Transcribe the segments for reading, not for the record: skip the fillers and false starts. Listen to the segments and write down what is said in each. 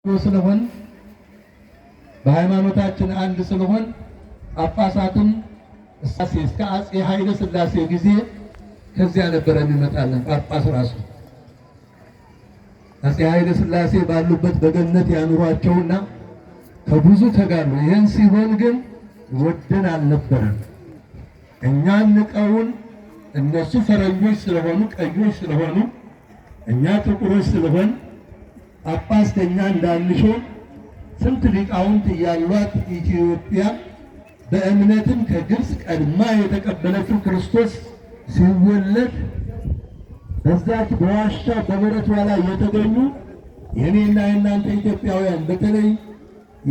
ስለሆን በሃይማኖታችን አንድ ስለሆን ጳጳሳቱም እስከ አፄ ኃይለ ሥላሴ ጊዜ ከዚያ ነበር የሚመጣልን ጳጳስ ራሱ። አፄ ኃይለ ሥላሴ ባሉበት በገነት ያኑሯቸውና ከብዙ ተጋድሎ ይህን ሲሆን ግን ወደን አልነበረም። እኛን ንቀውን እነሱ ፈረንጆች ስለሆኑ ቀዮች ስለሆኑ እኛ ጥቁሮች ስለሆን ጳጳስ ከኛ እንዳንሾም ስንት ሊቃውንት ያሏት ኢትዮጵያ በእምነትም ከግብፅ ቀድማ የተቀበለችው ክርስቶስ ሲወለድ በዛች በዋሻ በበረቷ ላይ የተገኙ የኔና የእናንተ ኢትዮጵያውያን በተለይ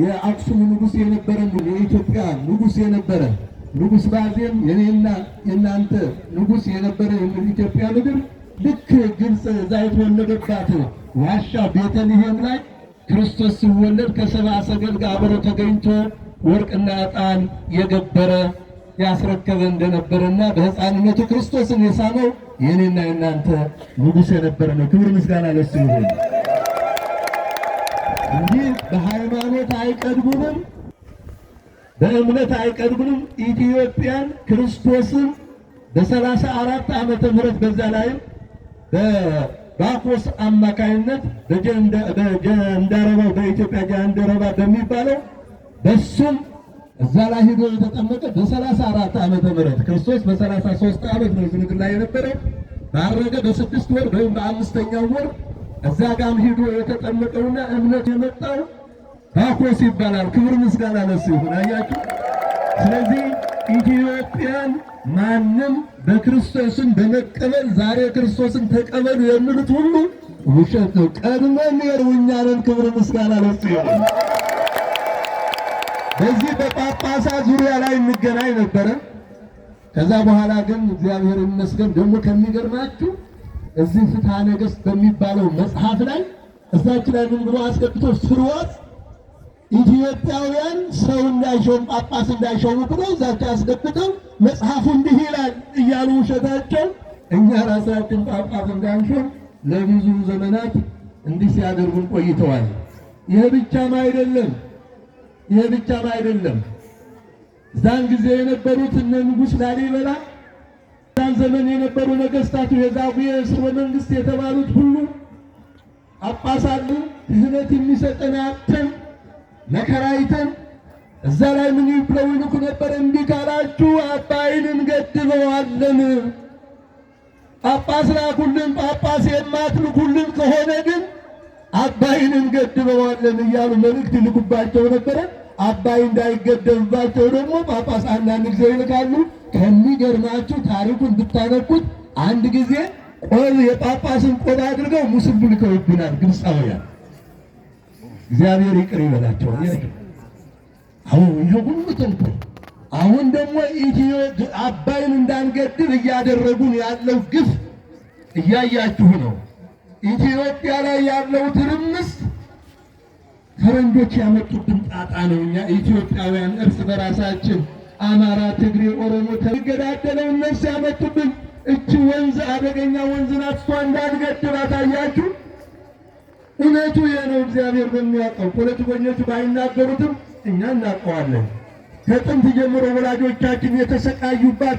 የአክሱም ንጉሥ የነበረ የኢትዮጵያ ንጉሥ የነበረ ንጉሥ ባዜን የኔና የእናንተ ንጉሥ የነበረ የኢትዮጵያ ምድር ልክ ግብፅ እዛ የተወለደባት ዋሻ ቤተልሔም ላይ ክርስቶስ ሲወለድ ከሰብአ ሰገል ጋር አብሮ ተገኝቶ ወርቅና ዕጣን የገበረ ያስረከበ እንደነበረና በሕፃንነቱ ክርስቶስን የሳመው የኔና የእናንተ ንጉሥ የነበረ ነው። ክብር ምስጋና ለሱ ይሁን። እንዲህ በሃይማኖት አይቀድሙንም፣ በእምነት አይቀድሙንም። ኢትዮጵያን ክርስቶስን በ34 ዓመተ ምህረት በዛ ላይ በባኮስ አማካይነት በጃንደረባው በኢትዮጵያ ጃንደረባ በሚባለው በሱም እዛ ላይ ሄዶ የተጠመቀ በ34 ዓመተ ምህረት ክርስቶስ በ33 ዓመት ነው ዝምድር ላይ የነበረው። ባረገ በ6 ወር ወይም በ5ኛው ወር እዛ ጋም ሄዶ የተጠመቀውና እምነት የመጣው ባኮስ ይባላል። ክብር ምስጋና ለሱ ይሁን። አያችሁ። ስለዚህ ኢትዮጵያን ማንም በክርስቶስን በመቀበል ዛሬ ክርስቶስን ተቀበሉ የሚሉት ሁሉ ውሸት ነው። ቀድመን የሩኛንን ክብር ምስጋና ለሱ ይሁን። በዚህ በጳጳሳት ዙሪያ ላይ እንገናኝ ነበረ። ከዛ በኋላ ግን እግዚአብሔር ይመስገን ደግሞ ከሚገርማችሁ እዚህ ፍትሐ ነገሥት በሚባለው መጽሐፍ ላይ እዛች ላይ ምን ብሎ አስገብቶ ስርወት ኢትዮጵያውያን ሰው እንዳይሾም ጳጳስ እንዳይሾሙ ብሎ እዛች አስገብተው መጽሐፉ እንዲህ ይላል እያሉ ውሸታቸው እኛ ራሳችን ጳጳስ እንዳንሾም ለብዙ ዘመናት እንዲህ ሲያደርጉን ቆይተዋል። ይህ ብቻም አይደለም። ዛን ጊዜ የነበሩት እነ ንጉሥ ላሊበላ ዛን ዘመን የነበሩ ነገሥታቱ የዛጉዌ ሥርወ መንግሥት የተባሉት ሁሉ ጳጳሳት ክህነት የሚሰጠን አጥተን መከራይተን እዛ ላይ ምን ይብለው ይልኩ ነበር። እንዲህ ካላችሁ አባይን እንገድበዋለን፣ ጳጳስ ላኩልን፣ ጳጳስ የማትልኩልን ከሆነ ግን አባይን እንገድበዋለን እያሉ መልእክት ይልኩባቸው ነበረ። አባይ እንዳይገደብባቸው ደግሞ ጳጳስ አንዳንድ ጊዜ ይልካሉ። ከሚገርማችሁ ታሪኩን ብታነቁት አንድ ጊዜ ቆብ የጳጳስን ቆብ አድርገው ሙስሊም ልከውብናል ግብፃውያን። እግዚአብሔር ይቅር ይበላቸው። አሁን ይሄ ሁሉ ተንኮል፣ አሁን ደግሞ አባይን እንዳንገድብ እያደረጉን ያለው ግፍ እያያችሁ ነው። ኢትዮጵያ ላይ ያለው ትርምስ ፈረንጆች ያመጡብን ጣጣ ነው። እኛ ኢትዮጵያውያን እርስ በራሳችን አማራ፣ ትግሬ፣ ኦሮሞ ተገዳደለው እነሱ ያመጡብን እቺ ወንዝ አደገኛ ወንዝ ናት። እሷ እንዳንገድባት አያችሁ። እውነቱ የነው እግዚአብሔር በሚያውቀው ፖለቲከኞቹ ባይናገሩትም እኛ እናውቀዋለን። ከጥንት ጀምሮ ወላጆቻችን የተሰቃዩባት